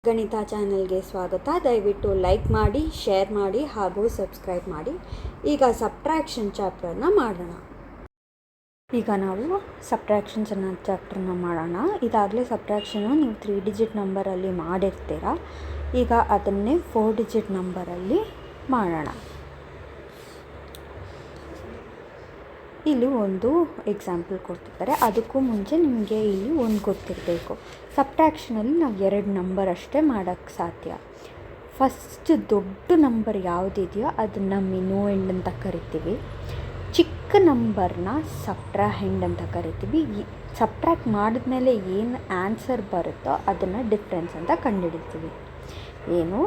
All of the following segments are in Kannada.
ಗಣಿತ ಚಾನಲ್ಗೆ ಸ್ವಾಗತ. ದಯವಿಟ್ಟು ಲೈಕ್ ಮಾಡಿ, ಶೇರ್ ಮಾಡಿ ಹಾಗೂ ಸಬ್ಸ್ಕ್ರೈಬ್ ಮಾಡಿ. ಈಗ ಸಬ್ಟ್ರಾಕ್ಷನ್ ಚಾಪ್ಟರ್ನ ಮಾಡೋಣ. ಈಗ ನಾವು ಸಬ್ಟ್ರಾಕ್ಷನ್ಸ್ ಅನ್ನೋ ಚಾಪ್ಟರ್ನ ಮಾಡೋಣ. ಇದಾಗಲೇ ಸಬ್ಟ್ರಾಕ್ಷನ್ನು ನೀವು 3 ಡಿಜಿಟ್ ನಂಬರಲ್ಲಿ ಮಾಡಿರ್ತೀರ. ಈಗ ಅದನ್ನೇ 4 ಡಿಜಿಟ್ ನಂಬರಲ್ಲಿ ಮಾಡೋಣ. ಇಲ್ಲಿ ಒಂದು ಎಕ್ಸಾಂಪಲ್ ಕೊಡ್ತಿದ್ದಾರೆ. ಅದಕ್ಕೂ ಮುಂಚೆ ನಿಮಗೆ ಇಲ್ಲಿ ಒಂದು ಗೊತ್ತಿರಬೇಕು. ಸಬ್ಟ್ರಾಕ್ಷನಲ್ಲಿ ನಾವು 2 ನಂಬರ್ ಅಷ್ಟೇ ಮಾಡೋಕ್ಕೆ ಸಾಧ್ಯ. ಫಸ್ಟ್ ದೊಡ್ಡ ನಂಬರ್ ಯಾವುದಿದೆಯೋ ಅದನ್ನು ಮಿನೋಯೆಂಡ್ ಅಂತ ಕರಿತೀವಿ. ಚಿಕ್ಕ ನಂಬರ್ನ ಸಬ್ಟ್ರಾಹೆಂಡ್ ಅಂತ ಕರಿತೀವಿ. ಸಬ್ಟ್ರಾಕ್ಟ್ ಮಾಡಿದ್ಮೇಲೆ ಏನು ಆನ್ಸರ್ ಬರುತ್ತೋ ಅದನ್ನು ಡಿಫ್ರೆನ್ಸ್ ಅಂತ ಕಂಡುಹಿಡಿತೀವಿ. ಏನು,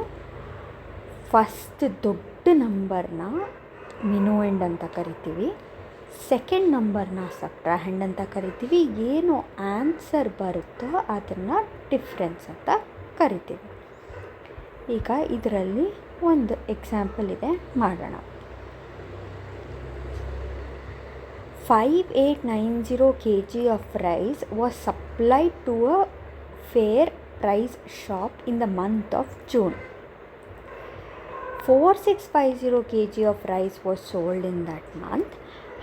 ಫಸ್ಟ್ ದೊಡ್ಡ ನಂಬರ್ನ ಮಿನೋಯೆಂಡ್ ಅಂತ ಕರಿತೀವಿ. ಸೆಕೆಂಡ್ ನಂಬರ್ನ ಸಬ್ಟ್ರಾಹೆಂಡ್ ಅಂತ ಕರಿತೀವಿ. ಏನು ಆನ್ಸರ್ ಬರುತ್ತೋ ಅದನ್ನು ಡಿಫ್ರೆನ್ಸ್ ಅಂತ ಕರಿತೀವಿ. ಈಗ ಇದರಲ್ಲಿ ಒಂದು ಎಕ್ಸಾಂಪಲ್ ಇದೆ, ಮಾಡೋಣ. 5890 kg of rice was supplied to a fair price shop in the month of June. 4650 kg of rice was sold in that month.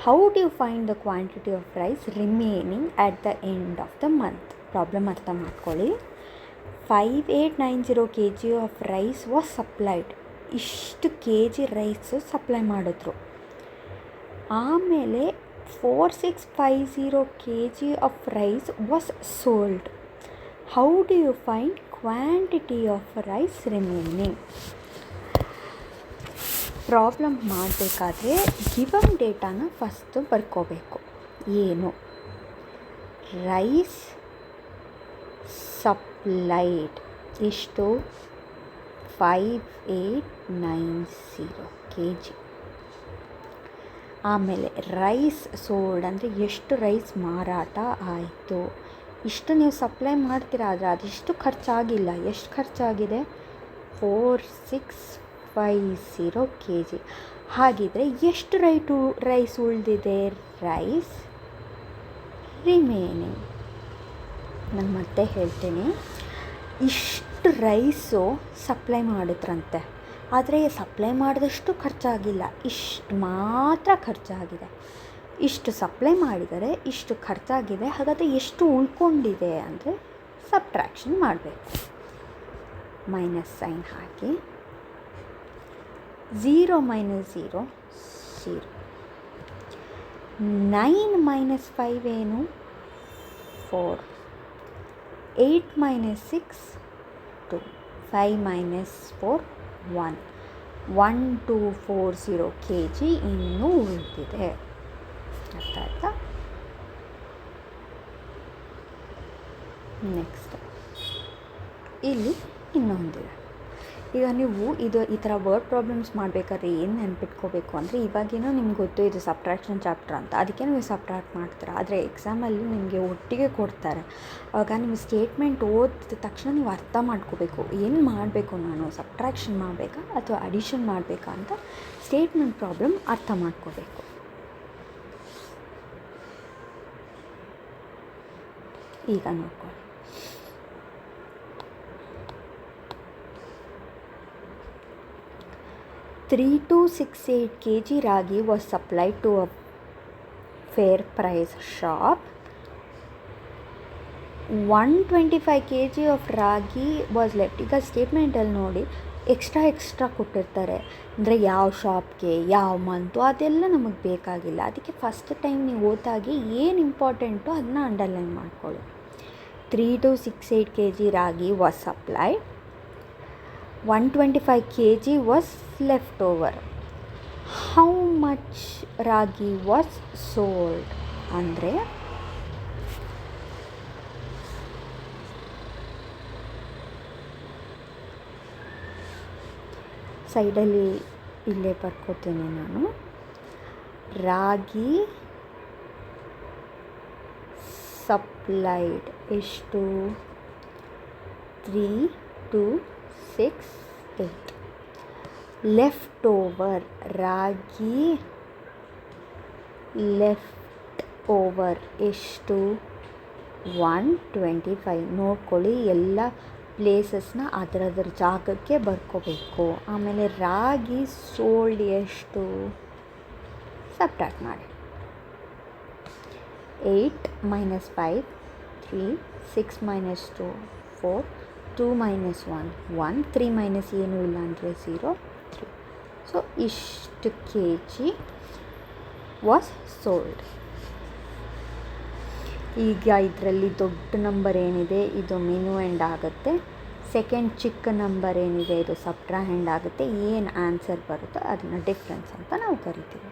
How do you find the quantity of rice remaining at the end of the month? Problem ಅರ್ಥ ಮಾಡ್ಕೊಳ್ಳಿ. 5890 kg of rice was supplied. ಇಷ್ಟು ಕೆ ಜಿ ರೈಸು ಸಪ್ಲೈ ಮಾಡಿದ್ರು. ಆಮೇಲೆ 4650 kg of rice was sold. How do you find quantity of rice remaining? Problem ಮಾಡಬೇಕಾದ್ರೆ ಗಿವನ್ ಡೇಟಾನ ಫಸ್ಟು ಬರ್ಕೋಬೇಕು. ಏನು, ರೈಸ್ ಸಪ್ಲೈಡ್ ಎಷ್ಟು, 5890 kg. ಆಮೇಲೆ ರೈಸ್ ಸೋಲ್ಡ್ ಅಂದರೆ ಎಷ್ಟು ರೈಸ್ ಮಾರಾಟ ಆಯಿತು. ಇಷ್ಟು ನೀವು ಸಪ್ಲೈ ಮಾಡ್ತೀರಾ, ಆದರೆ ಅದೆಷ್ಟು ಖರ್ಚಾಗಿಲ್ಲ. ಎಷ್ಟು ಖರ್ಚಾಗಿದೆ, 4650 kg. ಹಾಗಿದ್ರೆ ಎಷ್ಟು ರೈಸ್ ಉಳಿದಿದೆ, ರೈಸ್ ರಿಮೇನಿಂಗ್. ನಾನು ಮತ್ತೆ ಹೇಳ್ತೀನಿ, ಇಷ್ಟು ರೈಸು ಸಪ್ಲೈ ಮಾಡಿದ್ರಂತೆ, ಆದರೆ ಸಪ್ಲೈ ಮಾಡಿದಷ್ಟು ಖರ್ಚಾಗಿಲ್ಲ, ಇಷ್ಟು ಮಾತ್ರ ಖರ್ಚಾಗಿದೆ. ಇಷ್ಟು ಸಪ್ಲೈ ಮಾಡಿದರೆ ಇಷ್ಟು ಖರ್ಚಾಗಿದೆ, ಹಾಗಾದರೆ ಎಷ್ಟು ಉಳ್ಕೊಂಡಿದೆ ಅಂದರೆ ಸಬ್ಟ್ರಾಕ್ಷನ್ ಮಾಡಬೇಕು. ಮೈನಸ್ ಸೈನ್ ಹಾಕಿ 0 - 0 0. 9 - 5 ಏನು, 4. 8 - 6 2. 5 - 4 1. 1240 kg ಇನ್ನೂ ಉಳಿದಿದೆ. ಅರ್ಥ ಆಯ್ತಾ? ನೆಕ್ಸ್ಟ್ ಇಲ್ಲಿ ಇನ್ನೊಂದಿದೆ. ಈಗ ನೀವು ಈ ಥರ ವರ್ಡ್ ಪ್ರಾಬ್ಲಮ್ಸ್ ಮಾಡಬೇಕಾದ್ರೆ ಏನು ನೆನ್ಪಿಟ್ಕೋಬೇಕು ಅಂದರೆ, ಇವಾಗೇನೋ ನಿಮ್ಗೆ ಗೊತ್ತು ಇದು ಸಬ್ಟ್ರಾಕ್ಷನ್ ಚಾಪ್ಟರ್ ಅಂತ, ಅದಕ್ಕೆ ನೀವು ಸಬ್ಟ್ರಾಕ್ಟ್ ಮಾಡ್ತೀರಾ. ಆದರೆ ಎಕ್ಸಾಮಲ್ಲಿ ನಿಮಗೆ ಒಟ್ಟಿಗೆ ಕೊಡ್ತಾರೆ. ಆವಾಗ ನೀವು ಸ್ಟೇಟ್ಮೆಂಟ್ ಓದಿದ ತಕ್ಷಣ ನೀವು ಅರ್ಥ ಮಾಡ್ಕೋಬೇಕು, ಏನು ಮಾಡಬೇಕು, ನಾನು ಸಬ್ಟ್ರಾಕ್ಷನ್ ಮಾಡಬೇಕಾ ಅಥವಾ ಅಡಿಷನ್ ಮಾಡಬೇಕಾ ಅಂತ ಸ್ಟೇಟ್ಮೆಂಟ್ ಪ್ರಾಬ್ಲಮ್ ಅರ್ಥ ಮಾಡ್ಕೋಬೇಕು. ಈಗ ನೋಡ್ಕೊಳ್ಳಿ, 3268 kg ragi was supplied to a fair price shop. 125 kg of ragi was left. ಈಗ ಸ್ಟೇಟ್ಮೆಂಟಲ್ಲಿ ನೋಡಿ ಎಕ್ಸ್ಟ್ರಾ ಕೊಟ್ಟಿರ್ತಾರೆ. ಅಂದರೆ ಯಾವ ಶಾಪ್ಗೆ, ಯಾವ ಮಂತು, ಅದೆಲ್ಲ ನಮಗೆ ಬೇಕಾಗಿಲ್ಲ. ಅದಕ್ಕೆ ಫಸ್ಟ್ ಟೈಮ್ ನೀವು ಓದಾಗಿ ಏನು ಇಂಪಾರ್ಟೆಂಟು ಅದನ್ನ ಅಂಡರ್ಲೈನ್ ಮಾಡ್ಕೊಳ್ಳಿ. 3268 kg ragi was supplied. 125 kg was left over. How much ragi was sold? ಅಂದರೆ ಸೈಡಲ್ಲಿ ಇಲ್ಲೇ ಬರ್ಕೋತೀನಿ ನಾನು. ರಾಗಿ ಸಪ್ಲೈಡ್ ಎಷ್ಟು, 3268. ಲೆಫ್ಟ್ ಓವರ್, ರಾಗಿ ಲೆಫ್ಟ್ ಓವರ್ ಎಷ್ಟು, 125. ನೋಡ್ಕೊಳ್ಳಿ, ಎಲ್ಲ ಪ್ಲೇಸಸ್ನ ಅದರದ್ರ ಜಾಗಕ್ಕೆ ಬರ್ಕೋಬೇಕು. ಆಮೇಲೆ ರಾಗಿ ಸೋಲ್ಡ್ ಎಷ್ಟು ಸಬ್ಟ್ರಾಕ್ಟ್ ಮಾಡಿ. 8 - 5 3, 6 - 2 4, 2 - 1 1, 3 ಮೈನಸ್ ಏನೂ ಇಲ್ಲ ಅಂದರೆ 0 3. ಸೊ ಇಷ್ಟು kg ವಾಸ್ ಸೋಲ್ಡ್. ಈಗ ಇದರಲ್ಲಿ ದೊಡ್ಡ ನಂಬರ್ ಏನಿದೆ ಇದು ಮಿನ್ಯೂಎಂಡ್ ಆಗುತ್ತೆ. ಸೆಕೆಂಡ್ ಚಿಕ್ಕ ನಂಬರ್ ಏನಿದೆ ಇದು ಸಬ್ಟ್ರಾಹೆಂಡ್ ಆಗುತ್ತೆ. ಏನು ಆನ್ಸರ್ ಬರುತ್ತೋ ಅದನ್ನು ಡಿಫ್ರೆನ್ಸ್ ಅಂತ ನಾವು ಕರಿತೀವಿ.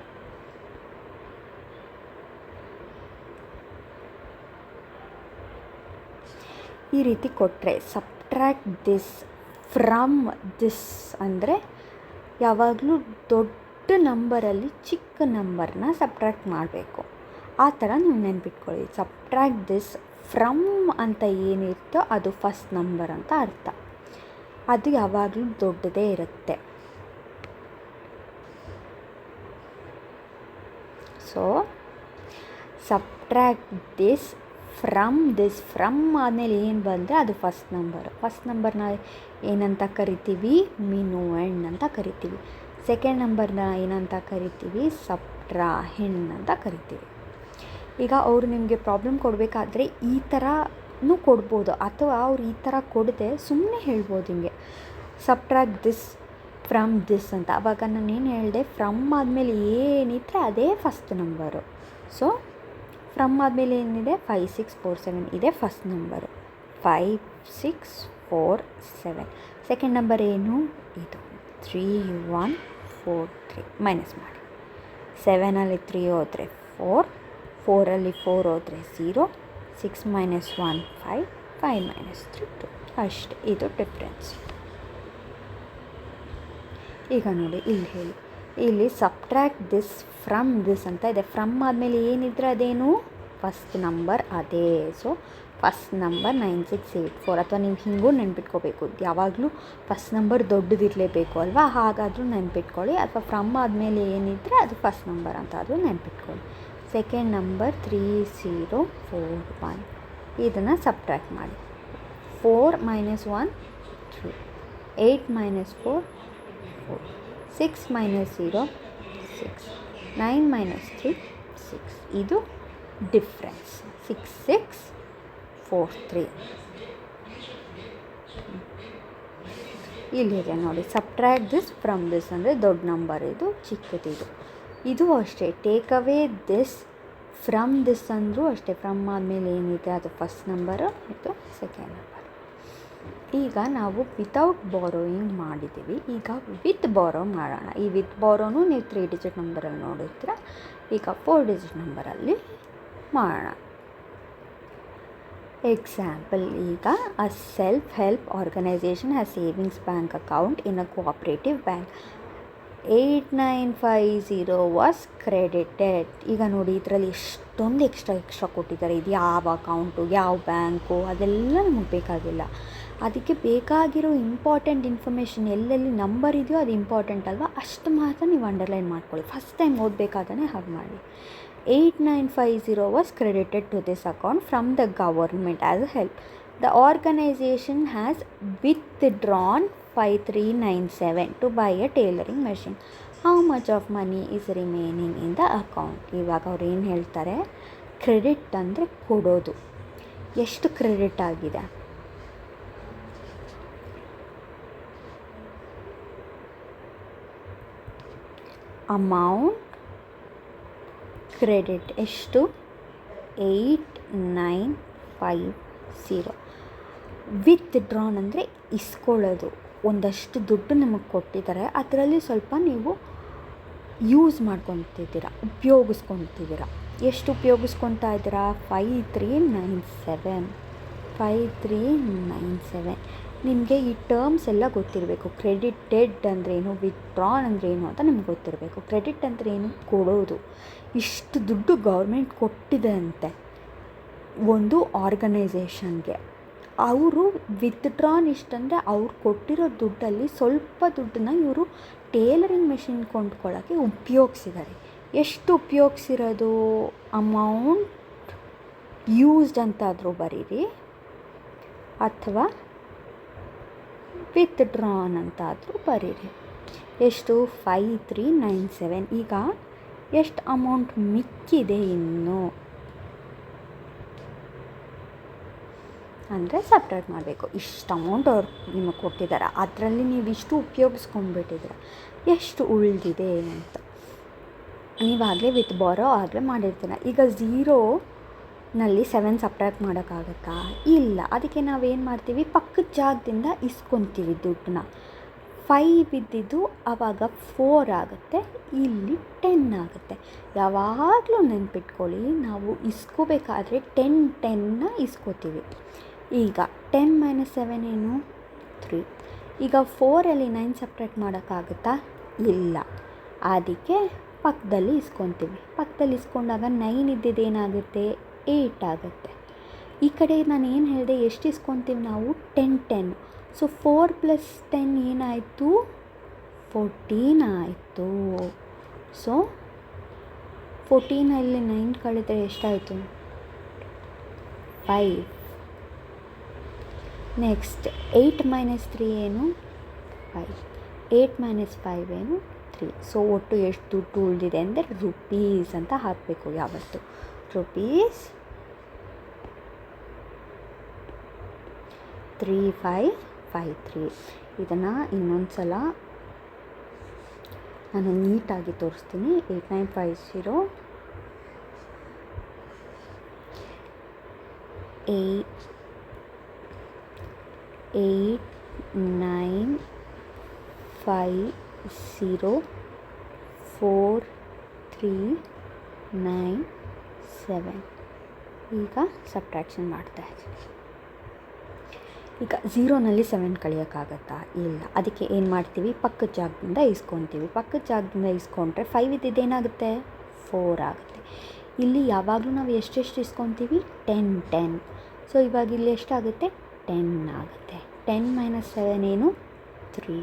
ಈ ರೀತಿ ಕೊಟ್ಟರೆ ಸಬ್ಟ್ರ್ಯಾಕ್ಟ್ ದಿಸ್ ಫ್ರಮ್ ದಿಸ್ ಅಂದರೆ ಯಾವಾಗಲೂ ದೊಡ್ಡ ನಂಬರಲ್ಲಿ ಚಿಕ್ಕ ನಂಬರ್ನ ಸಬ್ಟ್ರ್ಯಾಕ್ಟ್ ಮಾಡಬೇಕು. ಆ ಥರ ನೀವು ನೆನ್ಪಿಟ್ಕೊಳ್ಳಿ. ಸಬ್ಟ್ರ್ಯಾಕ್ಟ್ ದಿಸ್ ಫ್ರಮ್ ಅಂತ ಏನಿರುತ್ತೋ ಅದು ಫಸ್ಟ್ ನಂಬರ್ ಅಂತ ಅರ್ಥ. ಅದು ಯಾವಾಗಲೂ ದೊಡ್ಡದೇ ಇರುತ್ತೆ. ಸೊ ಸಬ್ಟ್ರ್ಯಾಕ್ಟ್ ದಿಸ್ ಫ್ರಮ್ ಆದಮೇಲೆ ಏನು ಬಂದರೆ ಅದು ಫಸ್ಟ್ ನಂಬರ್. ಫಸ್ಟ್ ನಂಬರ್ನ ಏನಂತ ಕರಿತೀವಿ? ಮಿನ್ಯೂಎಂಡ್ ಅಂತ ಕರಿತೀವಿ. ಸೆಕೆಂಡ್ ನಂಬರ್ನ ಏನಂತ ಕರಿತೀವಿ? ಸಬ್ಟ್ರಾಹೆಂಡ್ ಅಂತ ಕರಿತೀವಿ. ಈಗ ಅವರು ನಿಮಗೆ ಪ್ರಾಬ್ಲಮ್ ಕೊಡಬೇಕಾದ್ರೆ ಈ ಥರನೂ ಕೊಡ್ಬೋದು, ಅಥವಾ ಅವ್ರು ಈ ಥರ ಕೊಡದೆ ಸುಮ್ಮನೆ ಹೇಳ್ಬೋದು ಹಿಂಗೆ ಸಬ್ಟ್ರ್ಯಾಕ್ಟ್ ದಿಸ್ ಫ್ರಮ್ ದಿಸ್ ಅಂತ. ಆವಾಗ ನಾನು ಏನು ಹೇಳಿದೆ, ಫ್ರಮ್ ಆದಮೇಲೆ ಏನಿದ್ರೆ ಅದೇ ಫಸ್ಟ್ ನಂಬರು. ಸೊ ಫ್ರಮ್ ಆದಮೇಲೆ ಏನಿದೆ? 5 6 4 7 ಇದೆ ಫಸ್ಟ್ ನಂಬರು. 5 6 4 7. ಸೆಕೆಂಡ್ ನಂಬರ್ ಏನು? ಇದು 3 1 4 3. ಮೈನಸ್ ಮಾಡಿ. 7ಅಲ್ಲಿ 3 ಹೋದರೆ 4, 4ಅಲ್ಲಿ 4 ಹೋದರೆ 0, 6 - 1 5, 5 - 3 2. ಅಷ್ಟೇ, ಇದು ಡಿಫ್ರೆನ್ಸ್. ಈಗ ನೋಡಿ ಇಲ್ಲಿ ಹೇಳಿ, ಇಲ್ಲಿ ಸಬ್ಟ್ರ್ಯಾಕ್ಟ್ ದಿಸ್ ಫ್ರಮ್ ದಿಸ್ ಅಂತ ಇದೆ. ಫ್ರಮ್ ಆದಮೇಲೆ ಏನಿದ್ರೆ ಅದೇನು? ಫಸ್ಟ್ ನಂಬರ್ ಅದೇ. So first number 9684. ಅಥವಾ ನೀವು ಹಿಂಗೂ ನೆನ್ಪಿಟ್ಕೋಬೇಕು, ಯಾವಾಗಲೂ ಫಸ್ಟ್ ನಂಬರ್ ದೊಡ್ಡದಿರಲೇಬೇಕು ಅಲ್ವಾ, ಹಾಗಾದರೂ ನೆನ್ಪಿಟ್ಕೊಳ್ಳಿ. ಅಥವಾ ಫ್ರಮ್ ಆದಮೇಲೆ ಏನಿದ್ರೆ ಅದು ಫಸ್ಟ್ ನಂಬರ್ ಅಂತ ಆದರೂ ನೆನ್ಪಿಟ್ಕೊಳ್ಳಿ. Second number 3041. ಇದನ್ನು ಸಬ್ಟ್ರ್ಯಾಕ್ಟ್ ಮಾಡಿ. 4 - 1 3, 8 - 4 4, 6 - 0 6, 9 - 3 6. ಇದು ಡಿಫ್ರೆನ್ಸ್. 6 6 4 3. ಇಲ್ಲಿದೆ ನೋಡಿ, ಸಬ್ಟ್ರ್ಯಾಕ್ಟ್ ದಿಸ್ ಫ್ರಮ್ ದಿಸ್ ಅಂದರೆ ದೊಡ್ಡ ನಂಬರ್, ಇದು ಚಿಕ್ಕದಿದು. ಇದು ಅಷ್ಟೇ, take away this from this ಅಂದರೂ ಅಷ್ಟೇ. ಫ್ರಮ್ ಆದಮೇಲೆ ಏನಿದೆ ಅದು ಫಸ್ಟ್ ನಂಬರು, ಇದು ಸೆಕೆಂಡ್ ನಂಬರ್. ಈಗ ನಾವು ವಿತೌಟ್ ಬಾರೋಯಿಂಗ್ ಮಾಡಿದ್ದೀವಿ. ಈಗ ವಿತ್ ಬಾರೋ ಮಾಡೋಣ. ಈ ವಿತ್ ಬಾರೋನು ನೀವು 3 ಡಿಜಿಟ್ ನಂಬರಲ್ಲಿ ನೋಡಿರ್ತೀರ. ಈಗ 4 ಡಿಜಿಟ್ ನಂಬರಲ್ಲಿ ಮಾಡೋಣ. ಎಕ್ಸಾಂಪಲ್, ಈಗ a self help organisation has savings bank account in a cooperative bank. 8950 was credited. ಈಗ ನೋಡಿ, ಇದರಲ್ಲಿ ಎಷ್ಟೊಂದು ಎಕ್ಸ್ಟ್ರಾ ಕೊಟ್ಟಿದ್ದಾರೆ. ಇದು ಯಾವ ಅಕೌಂಟು, ಯಾವ ಬ್ಯಾಂಕು, ಅದೆಲ್ಲ ನಮಗೆ ಬೇಕಾಗಿಲ್ಲ. ಅದಕ್ಕೆ ಬೇಕಾಗಿರೋ ಇಂಪಾರ್ಟೆಂಟ್ ಇನ್ಫಾರ್ಮೇಷನ್ ಎಲ್ಲೆಲ್ಲಿ ನಂಬರ್ ಇದೆಯೋ ಅದು ಇಂಪಾರ್ಟೆಂಟ್ ಅಲ್ವಾ, ಅಷ್ಟು ಮಾತ್ರ ನೀವು ಅಂಡರ್ಲೈನ್ ಮಾಡ್ಕೊಳ್ಳಿ. ಫಸ್ಟ್ ಟೈಮ್ ಓದಬೇಕಾದ್ರೆ ಹಾಗೆ ಮಾಡಿ. 8950 was credited to this account from the government as a help. The organization has withdrawn 5397 to buy a tailoring machine. How much of money is remaining in the account? ಇವಾಗ ಅವ್ರು ಏನು ಹೇಳ್ತಾರೆ, ಕ್ರೆಡಿಟ್ ಅಂದರೆ ಕೊಡೋದು. ಎಷ್ಟು ಕ್ರೆಡಿಟ್ ಆಗಿದೆ? ಅಮೌಂಟ್ ಕ್ರೆಡಿಟ್ ಎಷ್ಟು? 8950. ವಿತ್ ಡ್ರಾನ್ ಅಂದರೆ ಇಸ್ಕೊಳ್ಳೋದು. ಒಂದಷ್ಟು ದುಡ್ಡು ನಮಗೆ ಕೊಟ್ಟಿದ್ದಾರೆ, ಅದರಲ್ಲಿ ಸ್ವಲ್ಪ ನೀವು ಯೂಸ್ ಮಾಡ್ಕೊತಿದ್ದೀರಾ, ಉಪಯೋಗಿಸ್ಕೊತಿದ್ದೀರಾ. ಎಷ್ಟು ಉಪಯೋಗಿಸ್ಕೊತಾ ಇದ್ದೀರಾ? 5397. ನಿಮಗೆ ಈ ಟರ್ಮ್ಸ್ ಎಲ್ಲ ಗೊತ್ತಿರಬೇಕು. ಕ್ರೆಡಿಟೆಡ್ ಅಂದ್ರೇನು, ವಿತ್ಡ್ರಾನ್ ಅಂದ್ರೇನು ಅಂತ ನಿಮ್ಗೆ ಗೊತ್ತಿರಬೇಕು. ಕ್ರೆಡಿಟ್ ಅಂದರೆ ಏನು? ಕೊಡೋದು. ಇಷ್ಟು ದುಡ್ಡು ಗೌರ್ಮೆಂಟ್ ಕೊಟ್ಟಿದೆ ಅಂತೆ ಒಂದು ಆರ್ಗನೈಸೇಷನ್ಗೆ. ಅವರು ವಿತ್ಡ್ರಾನ್ ಇಷ್ಟಂದರೆ ಅವ್ರು ಕೊಟ್ಟಿರೋ ದುಡ್ಡಲ್ಲಿ ಸ್ವಲ್ಪ ದುಡ್ಡನ್ನ ಇವರು ಟೇಲರಿಂಗ್ ಮೆಷಿನ್ ಕೊಂಡ್ಕೊಳ್ಳೋಕ್ಕೆ ಉಪಯೋಗಿಸಿದ್ದಾರೆ. ಎಷ್ಟು ಉಪಯೋಗಿಸಿರೋದು? ಅಮೌಂಟ್ ಯೂಸ್ಡ್ ಅಂತಾದರೂ ಬರೀರಿ, ಅಥವಾ ವಿತ್ಡ್ರಾನ್ ಅಂತಾದರೂ ಬರೀರಿ. ಎಷ್ಟು? 5397. ಈಗ ಎಷ್ಟು ಅಮೌಂಟ್ ಮಿಕ್ಕಿದೆ ಇನ್ನು ಅಂದರೆ ಸಪ್ರೇಟ್ ಮಾಡಬೇಕು. ಇಷ್ಟು ಅಮೌಂಟ್ ಅವ್ರು ನಿಮಗೆ ಕೊಟ್ಟಿದ್ದಾರೆ, ಅದರಲ್ಲಿ ನೀವು ಇಷ್ಟು ಉಪಯೋಗಿಸ್ಕೊಂಡ್ಬಿಟ್ಟಿದ್ದೀರ, ಎಷ್ಟು ಉಳಿದಿದೆ ಅಂತ. ನೀವಾಗಲೇ ವಿತ್ ಬಾರೋ ಆಗಲೇ ಮಾಡಿರ್ತೀರ. ಈಗ 0ನಲ್ಲಿ 7 ಸಪ್ರೇಟ್ ಮಾಡೋಕ್ಕಾಗತ್ತಾ? ಇಲ್ಲ. ಅದಕ್ಕೆ ನಾವೇನು ಮಾಡ್ತೀವಿ, ಪಕ್ಕದ ಜಾಗದಿಂದ ಇಸ್ಕೊತೀವಿ ದುಡ್ಡನ್ನ. 5 ಇದ್ದಿದ್ದು ಆವಾಗ 4 ಆಗುತ್ತೆ, ಇಲ್ಲಿ 10 ಆಗುತ್ತೆ. ಯಾವಾಗಲೂ ನೆನ್ಪಿಟ್ಕೊಳ್ಳಿ, ನಾವು ಇಸ್ಕೋಬೇಕಾದ್ರೆ 10ನ ಇಸ್ಕೋತೀವಿ. ಈಗ 10 - 7 ಏನು? 3. ಈಗ 4ಅಲ್ಲಿ 9 ಸಪ್ರೇಟ್ ಮಾಡೋಕ್ಕಾಗುತ್ತಾ? ಇಲ್ಲ. ಅದಕ್ಕೆ ಪಕ್ಕದಲ್ಲಿ ಇಸ್ಕೊತೀವಿ. ಪಕ್ಕದಲ್ಲಿ ಇಸ್ಕೊಂಡಾಗ 9 ಇದ್ದಿದ್ದೇನಾಗುತ್ತೆ? 8 ಆಗುತ್ತೆ. ಈ ಕಡೆ ನಾನು ಏನು ಹೇಳಿದೆ, ಎಷ್ಟು ಇಸ್ಕೊತೀವಿ ನಾವು? 10. ಸೊ 4 + 10 ಏನಾಯಿತು? 14 ಆಯಿತು. ಸೊ 14ಅಲ್ಲಿ 9 ಕಳೆದರೆ ಎಷ್ಟಾಯಿತು? 5. ನೆಕ್ಸ್ಟ್ 8 - 3 ಏನು? 5. 8 - 5 ಏನು? 3. ಸೊ ಒಟ್ಟು ಎಷ್ಟು ದುಡ್ಡು ಉಳಿದಿದೆ ಅಂದರೆ ರುಪೀಸ್ ಅಂತ ಹಾಕಬೇಕು ಯಾವತ್ತು. ರುಪೀಸ್ 3553. ಇದನ್ನು ಇನ್ನೊಂದು ಸಲ ನಾನು ನೀಟಾಗಿ ತೋರಿಸ್ತೀನಿ. 8950 89504397. ಈಗ ಸಬ್ಟ್ರಾಕ್ಷನ್ ಮಾಡ್ತಾ ಇದ್ದೀನಿ. ಈಗ 0ನಲ್ಲಿ 7 ಕಳಿಯೋಕ್ಕಾಗತ್ತಾ? ಇಲ್ಲ. ಅದಕ್ಕೆ ಏನು ಮಾಡ್ತೀವಿ, ಪಕ್ಕದ ಜಾಗದಿಂದ ಇಸ್ಕೊತೀವಿ. ಪಕ್ಕದ ಜಾಗದಿಂದ ಇಸ್ಕೊಂಡ್ರೆ 5 ಇದ್ದಿದ್ದೇನಾಗುತ್ತೆ? 4 ಆಗುತ್ತೆ. ಇಲ್ಲಿ ಯಾವಾಗಲೂ ನಾವು ಎಷ್ಟೆಷ್ಟು ಇಸ್ಕೊತೀವಿ? 10. ಸೊ ಇವಾಗ ಇಲ್ಲಿ ಎಷ್ಟಾಗುತ್ತೆ? 10 ಆಗುತ್ತೆ. 10 - 7 ಏನು? 3.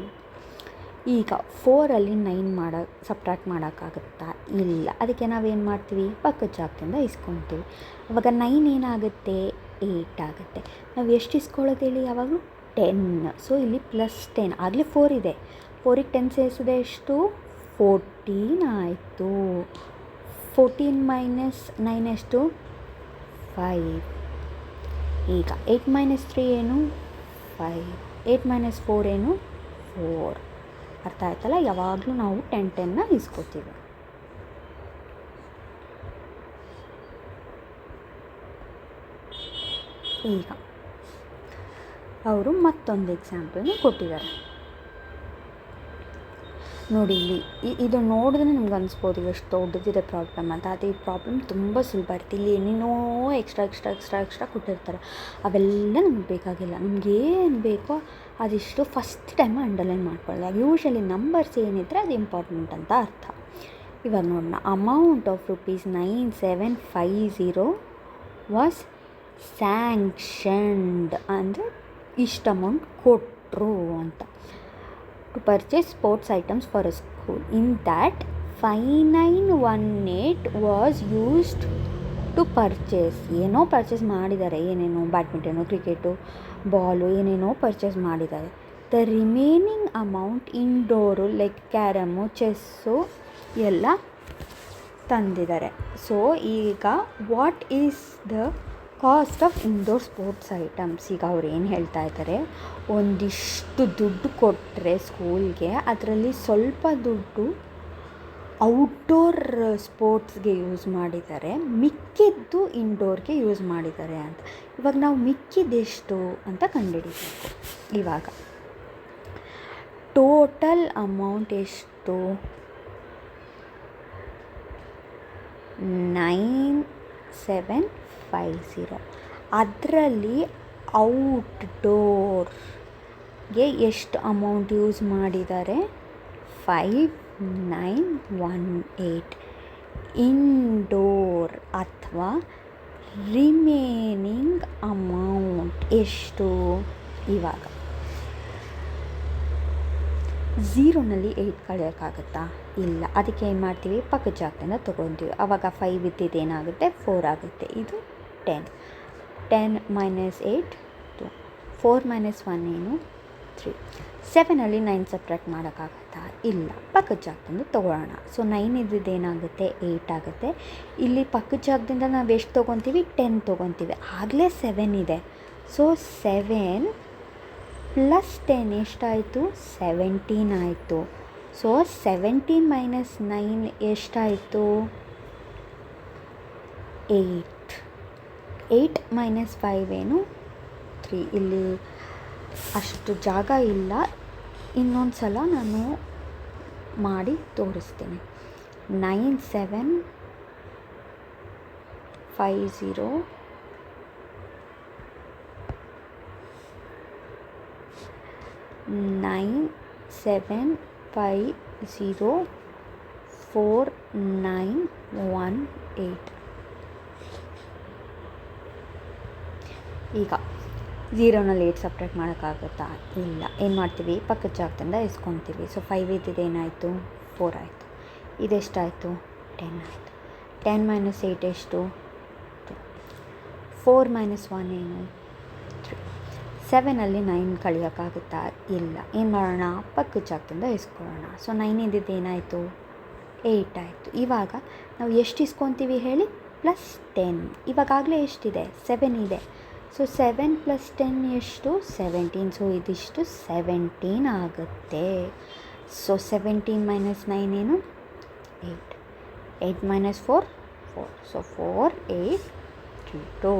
ಈಗ 4ಅಲ್ಲಿ 9 ಸಬ್ಟ್ರಾಕ್ಟ್ ಮಾಡೋಕ್ಕಾಗುತ್ತಾ? ಇಲ್ಲ. ಅದಕ್ಕೆ ನಾವೇನು ಮಾಡ್ತೀವಿ, ಪಕ್ಕದ ಜಾಗದಿಂದ ಇಸ್ಕೊತೀವಿ. ಅವಾಗ 9 ಏನಾಗುತ್ತೆ? 8 ಆಗುತ್ತೆ. ನಾವು ಎಷ್ಟು ಇಸ್ಕೊಳ್ಳೋದು ಹೇಳಿ ಯಾವಾಗಲೂ? 10. ಸೊ ಇಲ್ಲಿ +10. ಆಗಲೇ 4 ಇದೆ, 4ಗೆ 10 ಸೇರಿಸಿದೆ ಎಷ್ಟು? 14 ಆಯಿತು. 14 - 9 ಎಷ್ಟು? 5. ಈಗ 8 - 3 ಏನು? 5. 8 - 4 ಏನು? 4. ಅರ್ಥ ಆಯ್ತಲ್ಲ? ಯಾವಾಗಲೂ ನಾವು 10ನ ಇಸ್ಕೊತೀವಿ. ಈಗ ಅವರು ಮತ್ತೊಂದು ಎಕ್ಸಾಂಪಲ್ನ ಕೊಟ್ಟಿದ್ದಾರೆ ನೋಡಿ. ಇಲ್ಲಿ ಇದು ನೋಡಿದ್ರೆ ನಿಮ್ಗೆ ಅನಿಸ್ಬೋದು ಎಷ್ಟು ದೊಡ್ಡದಿದೆ ಪ್ರಾಬ್ಲಮ್ ಅಂತ. ಅದು ಈ ಪ್ರಾಬ್ಲಮ್ ತುಂಬ ಸುಲಭ ಇರುತ್ತೆ. ಇಲ್ಲಿ ಏನೇನೋ ಎಕ್ಸ್ಟ್ರಾ ಕೊಟ್ಟಿರ್ತಾರೆ. ಅವೆಲ್ಲ ನಮ್ಗೆ ಬೇಕಾಗಿಲ್ಲ. ನಮಗೇನು ಬೇಕೋ ಅದಿಷ್ಟು ಫಸ್ಟ್ ಟೈಮ್ ಅಂಡರ್ಲೈನ್ ಮಾಡ್ಕೊಳ್ಳೋದು. ಯೂಶಲಿ ನಂಬರ್ಸ್ ಏನಿದ್ರೆ ಅದು ಇಂಪಾರ್ಟೆಂಟ್ ಅಂತ ಅರ್ಥ. ಇವಾಗ ನೋಡೋಣ. ಅಮೌಂಟ್ ಆಫ್ ₹9750 ವಾಸ್ ಸ್ಯಾಂಕ್ಷನ್ಡ್ ಅಂದರೆ ಇಷ್ಟು ಅಮೌಂಟ್ ಕೊಟ್ಟರು ಅಂತ. To purchase sports items for a school. In that 5918 was used to purchase. ಏನೋ ಪರ್ಚೇಸ್ ಮಾಡಿದ್ದಾರೆ, ಏನೇನೋ ಬ್ಯಾಡ್ಮಿಂಟನು, ಕ್ರಿಕೆಟು, ಬಾಲು, ಏನೇನೋ ಪರ್ಚೇಸ್ ಮಾಡಿದ್ದಾರೆ. The remaining amount indoor like carrom, chess ಎಲ್ಲ ತಂದಿದ್ದಾರೆ. ಸೊ ಈಗ what is the cost of indoor sports items? ಈಗ ಅವ್ರು ಏನು ಹೇಳ್ತಾ ಇದ್ದಾರೆ, ಒಂದಿಷ್ಟು ದುಡ್ಡು ಕೊಟ್ಟರೆ ಸ್ಕೂಲ್ಗೆ, ಅದರಲ್ಲಿ ಸ್ವಲ್ಪ ದುಡ್ಡು ಔಟ್ಡೋರ್ ಸ್ಪೋರ್ಟ್ಸ್ಗೆ ಯೂಸ್ ಮಾಡಿದ್ದಾರೆ, ಮಿಕ್ಕಿದ್ದು ಇಂಡೋರ್ಗೆ ಯೂಸ್ ಮಾಡಿದ್ದಾರೆ ಅಂತ. ಇವಾಗ ನಾವು ಮಿಕ್ಕಿದ್ದೆಷ್ಟು ಅಂತ ಕಂಡುಹಿಡಿಬೇಕು. ಇವಾಗ ಟೋಟಲ್ ಅಮೌಂಟ್ ಎಷ್ಟು? 9750. ಅದರಲ್ಲಿ ಔಟ್ಡೋರ್ಗೆ ಎಷ್ಟು ಅಮೌಂಟ್ ಯೂಸ್ ಮಾಡಿದ್ದಾರೆ? 5918. ಇಂಡೋರ್ ಅಥವಾ ರಿಮೇನಿಂಗ್ ಅಮೌಂಟ್ ಎಷ್ಟು? ಇವಾಗ 0ನಲ್ಲಿ 8 ಕಳೆಯೋಕ್ಕಾಗುತ್ತಾ? ಇಲ್ಲ. ಅದಕ್ಕೆ ಏನು ಮಾಡ್ತೀವಿ, ಪಕ್ಕದ ಜಾಗದಿಂದ ತೊಗೊತೀವಿ. ಆವಾಗ 5 ಇದ್ದಿದ್ದೇನಾಗುತ್ತೆ? 4 ಆಗುತ್ತೆ. ಇದು 10. 10 - 8 2. 4 - 1 ಏನು? 3. 7ಅಲ್ಲಿ 9 ಸಬ್ಟ್ರ್ಯಾಕ್ಟ್ ಮಾಡೋಕ್ಕಾಗತ್ತಾ? ಇಲ್ಲ. ಪಕ್ಕದ ಜಾಗದಿಂದ ತೊಗೊಳ್ಳೋಣ. ಸೊ 9 ಇದ್ದಿದ್ದು ಏನಾಗುತ್ತೆ? 8 ಆಗುತ್ತೆ. ಇಲ್ಲಿ ಪಕ್ಕದ ಜಾಗದಿಂದ ನಾವು ಎಷ್ಟು ತೊಗೊತೀವಿ? 10 ತೊಗೊತೀವಿ. ಆಗಲೇ 7 ಇದೆ. ಸೊ 7 ಪ್ಲಸ್ 10 ಎಷ್ಟಾಯಿತು? 17 ಆಯಿತು. ಸೊ 17 ಮೈನಸ್ 9 ಎಷ್ಟಾಯಿತು? 8. 8 ಮೈನಸ್ 5 ಏನು? 3. ಇಲ್ಲಿ ಅಷ್ಟು ಜಾಗ ಇಲ್ಲ, ಇನ್ನೊಂದು ಸಲ ನಾನು ಮಾಡಿ ತೋರಿಸ್ತೀನಿ. 9 7 5 0 9 7 5 0 4 9 1 8. ಈಗ 0ನಲ್ಲಿ 8 ಸಬ್ಟ್ರ್ಯಾಕ್ಟ್ ಮಾಡೋಕ್ಕಾಗುತ್ತಾ? ಇಲ್ಲ. ಏನು ಮಾಡ್ತೀವಿ? ಪಕ್ಕದ ಜಾಗದಿಂದ ಇಸ್ಕೊತೀವಿ. ಸೊ 5 ಇದ್ದಿದ್ದು ಏನಾಯಿತು? 4 ಆಯಿತು. ಇದೆಷ್ಟಾಯಿತು? 10 ಆಯಿತು. 10 ಮೈನಸ್ 8 ಎಷ್ಟು? 2. 4 ಮೈನಸ್ 1 ಏನು? 3. 7ಅಲ್ಲಿ 9 ಕಳಿಯೋಕ್ಕಾಗುತ್ತಾ? ಇಲ್ಲ. ಏನು ಮಾಡೋಣ? ಪಕ್ಕದ ಜಾಗದಿಂದ ಇಸ್ಕೊಳ್ಳೋಣ. ಸೊ 9 ಇದ್ದಿದ್ದು ಏನಾಯಿತು? 8 ಆಯಿತು. ಇವಾಗ ನಾವು ಎಷ್ಟು ಇಸ್ಕೊತೀವಿ ಹೇಳಿ? ಪ್ಲಸ್ 10. ಇವಾಗಲೇ ಎಷ್ಟಿದೆ? 7 ಇದೆ. ಸೊ 7 ಪ್ಲಸ್ 10 ಎಷ್ಟು? 17. ಸೊ ಇದಿಷ್ಟು 17 ಆಗುತ್ತೆ. ಸೊ 17 ಮೈನಸ್ 9 ಏನು? 8. 8 ಮೈನಸ್ 4 4. ಸೊ 4 8 3 2.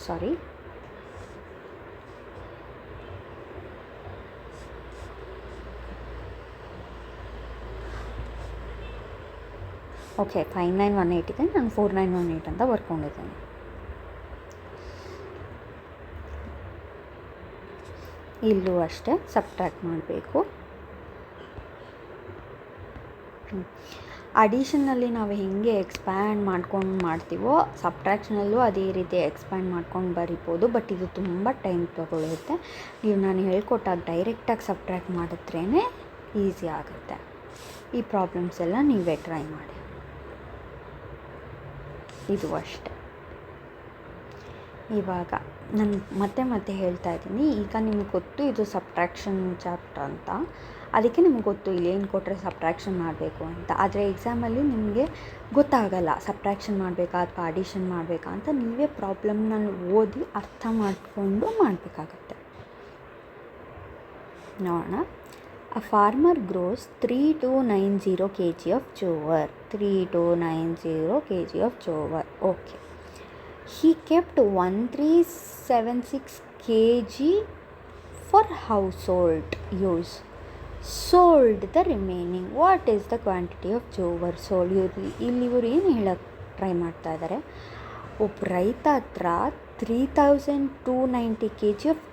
ಸಾರಿ, ಓಕೆ. 5918 ಇದೆ, ನಾನು 4918 ಅಂತ ಬರ್ಕೊಂಡಿದ್ದೇನೆ. ಇಲ್ಲೂ ಅಷ್ಟೇ ಸಬ್ಟ್ರ್ಯಾಕ್ಟ್ ಮಾಡಬೇಕು. ಅಡಿಷನ್ನಲ್ಲಿ ನಾವು ಹೇಗೆ ಎಕ್ಸ್ಪ್ಯಾಂಡ್ ಮಾಡ್ಕೊಂಡು ಮಾಡ್ತೀವೋ ಸಬ್ಟ್ರ್ಯಾಕ್ಷನಲ್ಲೂ ಅದೇ ರೀತಿ ಎಕ್ಸ್ಪ್ಯಾಂಡ್ ಮಾಡ್ಕೊಂಡು ಬರಿಬೋದು. ಬಟ್ ಇದು ತುಂಬ ಟೈಮ್ ತೊಗೊಳುತ್ತೆ. ನೀವು ನಾನು ಹೇಳ್ಕೊಟ್ಟಾಗ ಡೈರೆಕ್ಟಾಗಿ ಸಬ್ಟ್ರ್ಯಾಕ್ಟ್ ಮಾಡಿದ್ರೇ ಈಸಿ ಆಗುತ್ತೆ. ಈ ಪ್ರಾಬ್ಲಮ್ಸ್ ಎಲ್ಲ ನೀವೇ ಟ್ರೈ ಮಾಡಿ. ಇದು ಅಷ್ಟೆ. ಇವಾಗ ನಾನು ಮತ್ತೆ ಹೇಳ್ತಾ ಇದ್ದೀನಿ, ಈಗ ನಿಮ್ಗೆ ಗೊತ್ತು ಇದು ಸಬ್ಟ್ರ್ಯಾಕ್ಷನ್ ಚಾಪ್ಟರ್ ಅಂತ, ಅದಕ್ಕೆ ನಿಮ್ಗೆ ಗೊತ್ತು ಇಲ್ಲಿ ಏನು ಕೊಟ್ಟರೆ ಸಬ್ಟ್ರ್ಯಾಕ್ಷನ್ ಮಾಡಬೇಕು ಅಂತ. ಆದರೆ ಎಕ್ಸಾಮಲ್ಲಿ ನಿಮಗೆ ಗೊತ್ತಾಗಲ್ಲ ಸಬ್ಟ್ರ್ಯಾಕ್ಷನ್ ಮಾಡಬೇಕಾ ಅಥವಾ ಅಡಿಷನ್ ಮಾಡಬೇಕಾ ಅಂತ. ನೀವೇ ಪ್ರಾಬ್ಲಮ್ನಲ್ಲಿ ಓದಿ ಅರ್ಥ ಮಾಡಿಕೊಂಡು ಮಾಡಬೇಕಾಗತ್ತೆ. ನೋಡೋಣ. A farmer grows 3290 kg of jowar. 3290 kg of jowar. Okay. He kept 1376 kg for household use. Sold the remaining. What is the quantity of jowar sold? ಇಲ್ಲಿ ಇವರು ಏನು ಹೇಳಕ್ಕೆ ಟ್ರೈ ಮಾಡ್ತಾ ಇದ್ದಾರೆ? ಒಬ್ಬ ರೈತ ಹತ್ರ 3290 kg ಆಫ್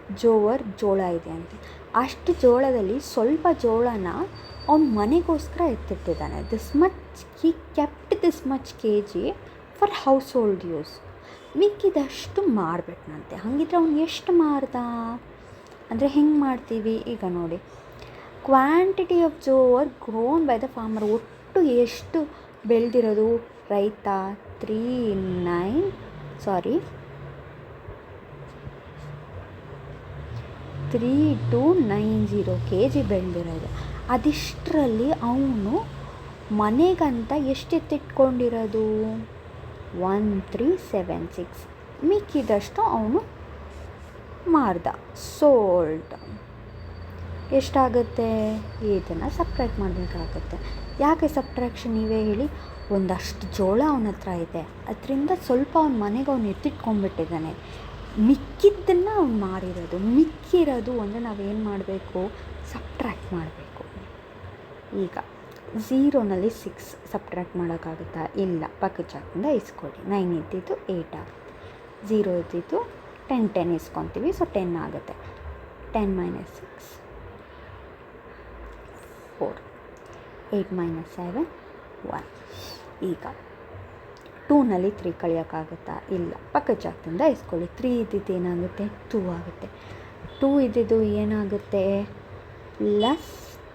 ಜೋಳ ಇದೆ ಅಂತೆ. ಅಷ್ಟು ಜೋಳದಲ್ಲಿ ಸ್ವಲ್ಪ ಜೋಳನ ಅವ್ನ ಮನೆಗೋಸ್ಕರ ಎತ್ತಿಟ್ಟಿದ್ದಾನೆ. He kept this much kg for household use. ಮಿಕ್ಕಿದಷ್ಟು ಮಾರ್ಬಿಟ್ನಂತೆ. ಹಾಗಿದ್ರೆ ಅವ್ನು ಎಷ್ಟು ಮಾರ್ದ ಅಂದರೆ ಹೆಂಗೆ ಮಾಡ್ತೀವಿ? ಈಗ ನೋಡಿ, quantity of jowar grown by the farmer. ಒಟ್ಟು ಎಷ್ಟು ಬೆಳೆದಿರೋದು ರೈತ? 3290 kg ಬೆಳೆದಿರೋದು. ಅದಿಷ್ಟರಲ್ಲಿ ಅವನು ಮನೆಗಂತ ಎಷ್ಟು ಎತ್ತಿಟ್ಕೊಂಡಿರೋದು? 1376. ಮಿಕ್ಕಿದಷ್ಟು ಅವನು ಮಾರ್ದ, ಸೋಲ್ಡ್. ಎಷ್ಟಾಗುತ್ತೆ? ಇದನ್ನು ಸಬ್ಟ್ರ್ಯಾಕ್ಟ್ ಮಾಡಬೇಕಾಗುತ್ತೆ. ಯಾಕೆ ಸಬ್ಟ್ರ್ಯಾಕ್ಷನ್ ನೀವೇ ಹೇಳಿ? ಒಂದಷ್ಟು ಜೋಳ ಅವನ ಹತ್ರ ಇದೆ, ಅದರಿಂದ ಸ್ವಲ್ಪ ಅವನ ಮನೆಗೆ ಅವನು ಎತ್ತಿಟ್ಕೊಂಡ್ಬಿಟ್ಟಿದ್ದಾನೆ. ಮಿಕ್ಕಿದ್ದನ್ನು ಅವ್ನು ಮಾರಿರೋದು. ಮಿಕ್ಕಿರೋದು ಅಂದರೆ ನಾವೇನು ಮಾಡಬೇಕು? ಸಬ್ಟ್ರ್ಯಾಕ್ಟ್ ಮಾಡಬೇಕು. ಈಗ 0ನಲ್ಲಿ 6 ಸಬ್ಟ್ರ್ಯಾಕ್ಟ್ ಮಾಡೋಕ್ಕಾಗುತ್ತಾ? ಇಲ್ಲ. ಪಕ್ಕದ ಜಾಗದಿಂದ ಇಸ್ಕೊಳ್ಳಿ. 9 ಇದ್ದಿದ್ದು 8 ಆಗುತ್ತೆ. 0 ಇದ್ದಿದ್ದು 10 ಇಸ್ಕೊತೀವಿ. ಸೊ 10 ಆಗುತ್ತೆ. 10 ಮೈನಸ್ 6 4. 8 ಮೈನಸ್ 7 1. ಈಗ 2ನಲ್ಲಿ 3 ಕಳಿಯೋಕ್ಕಾಗುತ್ತಾ? ಇಲ್ಲ. ಪಕ್ಕದ ಜಾಗದಿಂದ ಇಸ್ಕೊಳ್ಳಿ. 3 ಇದ್ದಿದ್ದು ಏನಾಗುತ್ತೆ? 2 ಆಗುತ್ತೆ. 2 ಇದ್ದಿದ್ದು ಏನಾಗುತ್ತೆ? ಪ್ಲಸ್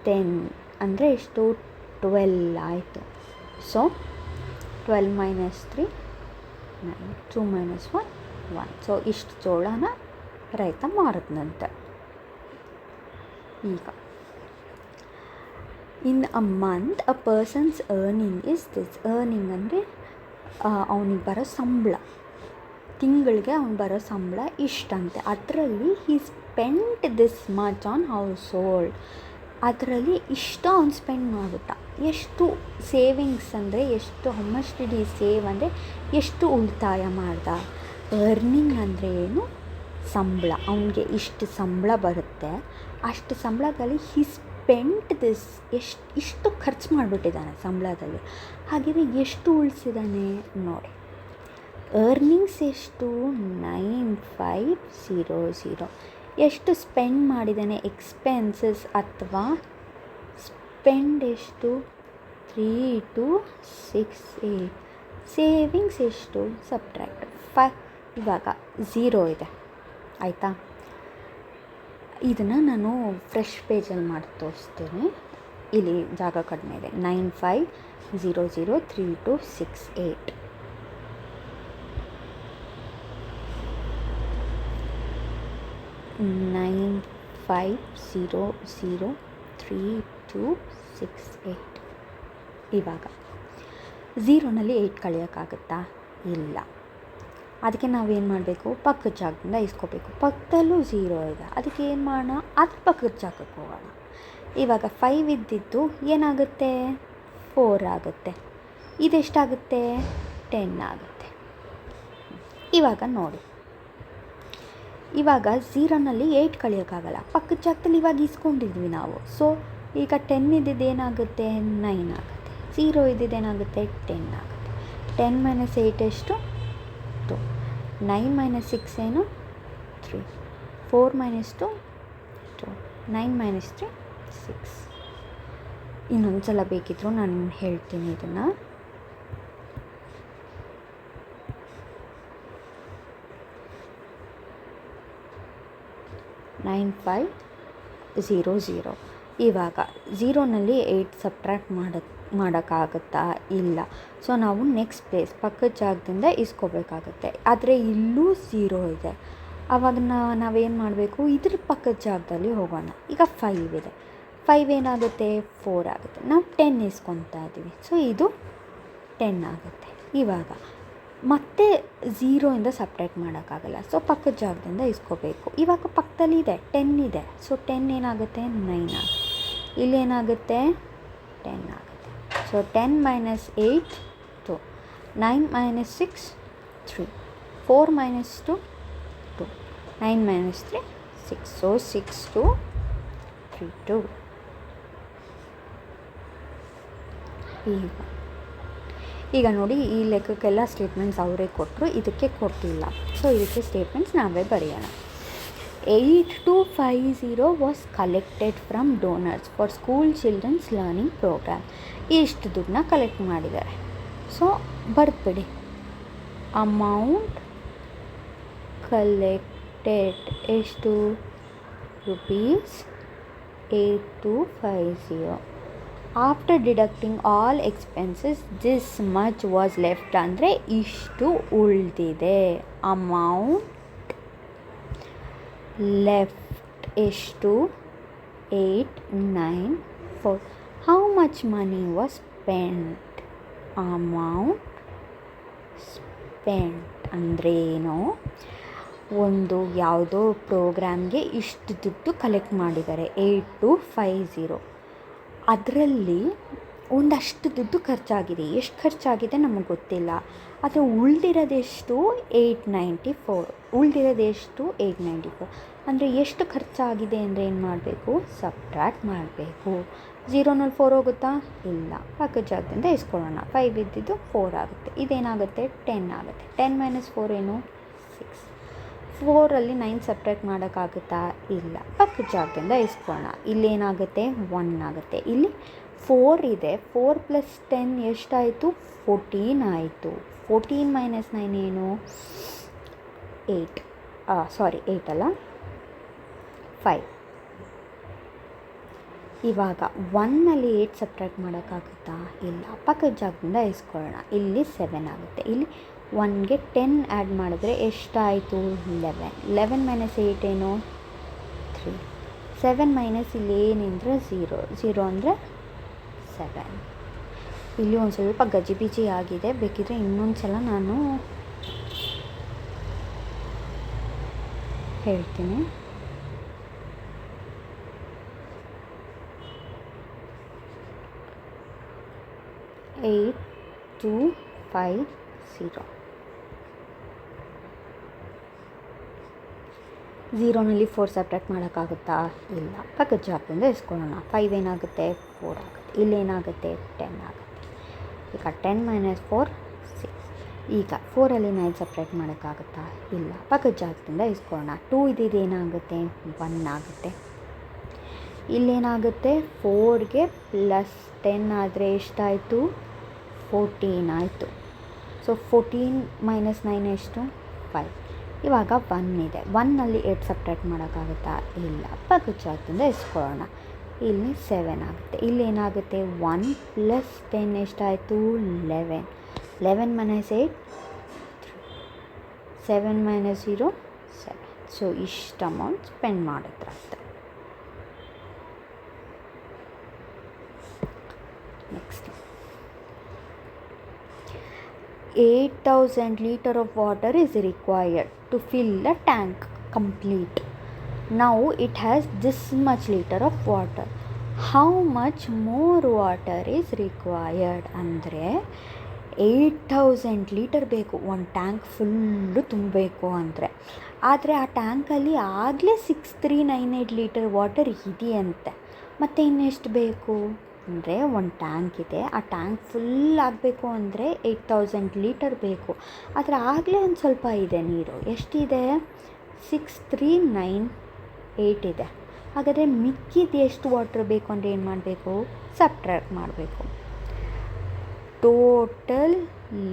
10 ಅಂದರೆ ಎಷ್ಟು? 12 ಆಯಿತು. So 12 minus 3 9. 2 ಮೈನಸ್ 1 1. ಸೊ ಇಷ್ಟು ಜೋಳನ ರೈತ ಮಾರಿದ್ನಂತೆ. ಈಗ in a month a person's earning is this. Earning ಅಂದರೆ ಅವನಿಗೆ ಬರೋ ಸಂಬಳ, ತಿಂಗಳಿಗೆ ಅವ್ನು ಬರೋ ಸಂಬಳ ಇಷ್ಟಂತೆ. ಅದರಲ್ಲಿ he spent this much on household. ಅದರಲ್ಲಿ ಇಷ್ಟ ಅವ್ನು ಸ್ಪೆಂಡ್ ಮಾಡಿಬಿಟ್ಟ. ಎಷ್ಟು ಸೇವಿಂಗ್ಸ್ ಅಂದರೆ ಎಷ್ಟು, how much did he save ಅಂದರೆ ಎಷ್ಟು ಉಳಿತಾಯ ಮಾಡ್ದ. ಅರ್ನಿಂಗ್ ಅಂದರೆ ಏನು, ಸಂಬಳ. ಅವನಿಗೆ ಇಷ್ಟು ಸಂಬಳ ಬರುತ್ತೆ, ಅಷ್ಟು ಸಂಬಳದಲ್ಲಿ ಹಿ ಸ್ಪೆಂಟ್ ದಿಸ್, ಇಷ್ಟು ಖರ್ಚು ಮಾಡಿಬಿಟ್ಟಿದ್ದಾನೆ ಸಂಬಳದಲ್ಲಿ. ಹಾಗೆಯೇ ಎಷ್ಟು ಉಳಿಸಿದ್ದಾನೆ ನೋಡಿ. ಅರ್ನಿಂಗ್ಸ್ ಎಷ್ಟು, 9500. ಎಷ್ಟು ಸ್ಪೆಂಡ್ ಮಾಡಿದ್ದಾನೆ, ಎಕ್ಸ್ಪೆನ್ಸಸ್ ಅಥವಾ ಸ್ಪೆಂಡ್ ಎಷ್ಟು, 3268. ಸೇವಿಂಗ್ಸ್ ಎಷ್ಟು, ಸಬ್ಟ್ರ್ಯಾಕ್ಟ್ 5. ಇವಾಗ 0 ಇದೆ ಆಯಿತಾ. ಇದನ್ನು ನಾನು ಫ್ರೆಶ್ ಪೇಜಲ್ಲಿ ಮಾಡಿ ತೋರಿಸ್ತೀನಿ. ಇಲ್ಲಿ ಜಾಗ ಕಡಿಮೆ ಇದೆ. 95003268. 95003268. ಇವಾಗ 0ನಲ್ಲಿ 8 ಕಳೆಯೋಕ್ಕಾಗುತ್ತಾ, ಇಲ್ಲ. ಅದಕ್ಕೆ ನಾವೇನು ಮಾಡಬೇಕು, ಪಕ್ಕದ ಜಾಗದಿಂದ ಇಸ್ಕೋಬೇಕು. ಪಕ್ಕದಲ್ಲೂ 0 ಇದೆ, ಅದಕ್ಕೆ ಏನು ಮಾಡೋಣ, ಅದ್ರ ಪಕ್ಕದ ಜಾಗಕ್ಕೆ ಹೋಗೋಣ. ಇವಾಗ 5 ಇದ್ದಿದ್ದು ಏನಾಗುತ್ತೆ, 4 ಆಗುತ್ತೆ. ಇದೆಷ್ಟಾಗುತ್ತೆ, 10 ಆಗುತ್ತೆ. ಇವಾಗ ನೋಡಿ, ಇವಾಗ 0ನಲ್ಲಿ 8 ಕಳೆಯೋಕ್ಕಾಗಲ್ಲ, ಪಕ್ಕದ ಜಾಗದಲ್ಲಿ ಇವಾಗ ಇಸ್ಕೊಂಡಿದ್ವಿ ನಾವು. ಸೊ ಈಗ 10 ಇದ್ದಿದ್ದು ಏನಾಗುತ್ತೆ, 9 ಆಗುತ್ತೆ. 0 ಇದ್ದಿದ್ದು ಏನಾಗುತ್ತೆ, 10 ಆಗುತ್ತೆ. 10 - 8 ಎಷ್ಟು, 2. 9 - 6 ಏನು, 3. 4 - 2, 2. 9 - 3, 6. ಇನ್ನೊಂದು ಸಲ ಬೇಕಿದ್ದರೂ ನಾನು ಹೇಳ್ತೀನಿ ಇದನ್ನು. $9500. ಇವಾಗ 0ನಲ್ಲಿ 8 ಸಬ್ಟ್ರ್ಯಾಕ್ಟ್ ಮಾಡೋಕ್ಕಾಗುತ್ತಾ, ಇಲ್ಲ. ಸೊ ನಾವು ನೆಕ್ಸ್ಟ್ ಪ್ಲೇಸ್ ಪಕ್ಕದ ಜಾಗದಿಂದ ಇಸ್ಕೋಬೇಕಾಗುತ್ತೆ. ಆದರೆ ಇಲ್ಲೂ 0 ಇದೆ. ಆವಾಗ ನಾವೇನು ಮಾಡಬೇಕು, ಇದ್ರ ಪಕ್ಕದ ಜಾಗದಲ್ಲಿ ಹೋಗೋಣ. ಈಗ 5 ಇದೆ. 5 ಏನಾಗುತ್ತೆ, 4 ಆಗುತ್ತೆ. ನಾವು 10 ಇಸ್ಕೊತಾ ಇದ್ದೀವಿ. ಸೊ ಇದು 10 ಆಗುತ್ತೆ. ಇವಾಗ ಮತ್ತೆ 0ಇಂದ ಸಬ್ಟ್ರ್ಯಾಕ್ಟ್ ಮಾಡೋಕ್ಕಾಗಲ್ಲ. ಸೊ ಪಕ್ಕದ ಜಾಗದಿಂದ ಇಸ್ಕೋಬೇಕು. ಇವಾಗ ಪಕ್ಕದಲ್ಲಿ ಇದೆ, 10 ಇದೆ. ಸೊ 10 ಏನಾಗುತ್ತೆ, 9 ಆಗುತ್ತೆ. ಇಲ್ಲೇನಾಗುತ್ತೆ, 10 ಆಗುತ್ತೆ. ಸೊ 10 - 8, 2. 9 - 6, 3. 4 - 2, 2. 9 - 3, 6. ಸೊ 6232. ಈಗ ನೋಡಿ, ಈ ಲೆಕ್ಕಕ್ಕೆಲ್ಲ ಸ್ಟೇಟ್ಮೆಂಟ್ಸ್ ಅವರೇ ಕೊಟ್ಟರು, ಇದಕ್ಕೆ ಕೊಟ್ಟಿಲ್ಲ. ಸೊ ಇದಕ್ಕೆ ಸ್ಟೇಟ್ಮೆಂಟ್ಸ್ ನಾವೇ ಬರೆಯೋಣ. 8250 was collected from donors for school childrens learning programme. ಇಷ್ಟು ದುಡ್ಡನ್ನ ಕಲೆಕ್ಟ್ ಮಾಡಿದ್ದಾರೆ. ಸೊ ಬರ್ಬಿಡಿ, ಅಮೌಂಟ್ ಕಲೆಕ್ಟೆಡ್ ಎಷ್ಟು, ₹8250. After deducting all expenses this much was left. ಅಂದರೆ ಇಷ್ಟು ಉಳಿದಿದೆ. ಅಮೌಂಟ್ ಲೆಫ್ಟ್ ಎಷ್ಟು, 894. How much money was spent. Amount spent ಅಂದ್ರೇನು, ಒಂದು ಯಾವುದೋ ಪ್ರೋಗ್ರಾಮ್ಗೆ ಇಷ್ಟು ದುಡ್ಡು ಕಲೆಕ್ಟ್ ಮಾಡಿದ್ದಾರೆ, 8250. ಅದರಲ್ಲಿ ಒಂದಷ್ಟು ದುಡ್ಡು ಖರ್ಚಾಗಿದೆ. ಎಷ್ಟು ಖರ್ಚಾಗಿದೆ ನಮಗೆ ಗೊತ್ತಿಲ್ಲ. ಆದರೆ ಉಳಿದಿರೋದೆಷ್ಟು, 894. ಉಳಿದಿರೋದೆಷ್ಟು, 894. ಅಂದರೆ ಎಷ್ಟು ಖರ್ಚಾಗಿದೆ ಅಂದರೆ ಏನು ಮಾಡಬೇಕು, ಸಬ್ಟ್ರ್ಯಾಕ್ಟ್ ಮಾಡಬೇಕು. 0ನಲ್ಲಿ 4 ಹೋಗುತ್ತಾ, ಇಲ್ಲ. ಪಕ್ಕದ ಜಾಗದಿಂದ ಇಸ್ಕೊಳ್ಳೋಣ. 5 ಇದ್ದಿದ್ದು 4 ಆಗುತ್ತೆ. ಇದೇನಾಗುತ್ತೆ, 10 ಆಗುತ್ತೆ. 10 - 4 ಏನು, 6. 4ರಲ್ಲಿ 9 ಸಬ್ಟ್ರ್ಯಾಕ್ಟ್ ಮಾಡೋಕ್ಕಾಗುತ್ತಾ, ಇಲ್ಲ. ಪಕ್ಕದ ಜಾಗದಿಂದ ಇಸ್ಕೊಳ್ಳೋಣ. ಇಲ್ಲೇನಾಗುತ್ತೆ, 1 ಆಗುತ್ತೆ. ಇಲ್ಲಿ 4 ಇದೆ. 4 + 10 ಎಷ್ಟಾಯಿತು, 14 ಆಯಿತು. 14 - 9 ಏನು, 8. 8 ಅಲ್ಲ, 5. ಇವಾಗ 1ನಲ್ಲಿ 8 ಸಬ್ಟ್ರ್ಯಾಕ್ಟ್ ಮಾಡೋಕ್ಕಾಗುತ್ತಾ, ಇಲ್ಲ. ಪಕ್ಕದ ಜಾಗದಿಂದ ಇಸ್ಕೊಳ್ಳೋಣ. ಇಲ್ಲಿ 7 ಆಗುತ್ತೆ. ಇಲ್ಲಿ 1ಗೆ 10 ಆ್ಯಡ್ ಮಾಡಿದ್ರೆ ಎಷ್ಟಾಯಿತು? 11 ಮೈನಸ್ 8 ಏನು? 3. 7 ಮೈನಸ್ ಇಲ್ಲಿ ಏನಿಂದ್ರೆ 0 ಅಂದರೆ 7. ಇಲ್ಲಿ ಒಂದು ಸ್ವಲ್ಪ ಗಜಿಬಿಜಿ ಆಗಿದೆ, ಬೇಕಿದ್ರೆ ಇನ್ನೊಂದು ಸಲ ನಾನು ಹೇಳ್ತೀನಿ. ಏಯ್ಟ್ 2 5 0. 0ನಲ್ಲಿ 4 ಸಬ್ಟ್ರಾಕ್ಟ್ ಮಾಡೋಕ್ಕಾಗುತ್ತಾ? ಇಲ್ಲ. ಪಕ್ಕದ ಜಾಗದಿಂದ ಇಸ್ಕೊಳ್ಳೋಣ. 5 ಏನಾಗುತ್ತೆ? 4 ಆಗುತ್ತೆ. ಇಲ್ಲೇನಾಗುತ್ತೆ? 10 ಆಗುತ್ತೆ. ಈಗ 10 ಮೈನಸ್ 4 6. ಈಗ 4ಅಲ್ಲಿ 9 ಸಬ್ಟ್ರಾಕ್ಟ್ ಮಾಡೋಕ್ಕಾಗುತ್ತಾ? ಇಲ್ಲ. ಪಕ್ಕದ ಜಾಗದಿಂದ ಇಸ್ಕೊಳ್ಳೋಣ. 2 ಇದೇನಾಗುತ್ತೆ? 1 ಆಗುತ್ತೆ. ಇಲ್ಲೇನಾಗುತ್ತೆ? 4ಗೆ ಪ್ಲಸ್ 10 ಆದರೆ ಎಷ್ಟಾಯಿತು? 14 ಆಯಿತು. ಸೊ 14 ಮೈನಸ್ 9 ಎಷ್ಟು? 5. ಇವಾಗ 1 ಇದೆ. 1ನಲ್ಲಿ 8 ಸಬ್ಟ್ರಾಕ್ಟ್ ಮಾಡೋಕ್ಕಾಗುತ್ತಾ? ಇಲ್ಲ. ಪಕ್ಕದ ಜಾಗದಿಂದ ಇಸ್ಕೊಳ್ಳೋಣ. ಇಲ್ಲಿ 7 ಆಗುತ್ತೆ. ಇಲ್ಲೇನಾಗುತ್ತೆ? 1 ಪ್ಲಸ್ 10 ಎಷ್ಟಾಯಿತು? 11. 11 ಮೈನಸ್ 8 3. 7 ಮೈನಸ್ 0 7. ಸೊ ಇಷ್ಟು ಅಮೌಂಟ್ ಸ್ಪೆಂಡ್ ಮಾಡಿದ್ರೆ ಅಷ್ಟೆ. Next 8,000 liter of water is required to fill the tank complete. Now it has this much liter of water. How much more water is required? ಅಂದರೆ 8,000 ಲೀಟರ್ ಬೇಕು ಒಂದು ಟ್ಯಾಂಕ್ ಫುಲ್ಲು ತುಂಬಬೇಕು ಅಂದರೆ. ಆದರೆ ಆ ಟ್ಯಾಂಕಲ್ಲಿ ಆಗಲೇ 6398 ಲೀಟರ್ ವಾಟರ್ ಇದೆಯಂತೆ. ಮತ್ತು ಇನ್ನೆಷ್ಟು ಬೇಕು ಅಂದರೆ ಒಂದು ಟ್ಯಾಂಕ್ ಇದೆ, ಆ ಟ್ಯಾಂಕ್ ಫುಲ್ ಆಗಬೇಕು ಅಂದರೆ 8,000 ಲೀಟರ್ ಬೇಕು. ಆದರೆ ಆಗಲೇ ಒಂದು ಸ್ವಲ್ಪ ಇದೆ ನೀರು. ಎಷ್ಟಿದೆ? 6398 ಇದೆ. ಹಾಗಾದರೆ ಮಿಕ್ಕಿದ ಎಷ್ಟು ವಾಟರ್ ಬೇಕು ಅಂದರೆ ಏನು ಮಾಡಬೇಕು? ಸಬ್ಟ್ರಾಕ್ಟ್ ಮಾಡಬೇಕು. ಟೋಟಲ್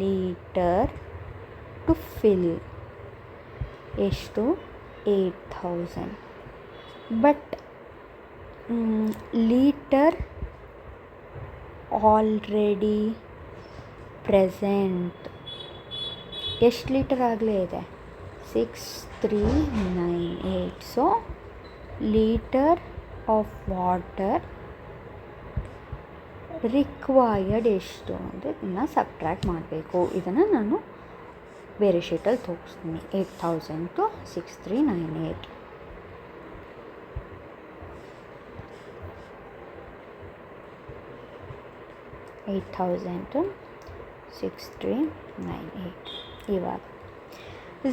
ಲೀಟರ್ ಟು ಫಿಲ್ ಎಷ್ಟು? 8,000. ಬಟ್ ಲೀಟರ್ ಆಲ್ರೆಡಿ ಪ್ರೆಸೆಂಟ್ ಎಷ್ಟು ಲೀಟರ್ ಆಗಲೇ ಇದೆ? 6398. So litre of water required ಎಷ್ಟು ಅಂದರೆ ಇದನ್ನು ಸಬ್ಟ್ರಾಕ್ಟ್ ಮಾಡಬೇಕು. ಇದನ್ನು ನಾನು ಬೇರೆ ಶೀಟಲ್ಲಿ ತೋರಿಸ್ತೀನಿ. 8,000 ಟು 6398. 8,000 to 6398. ಇವಾಗ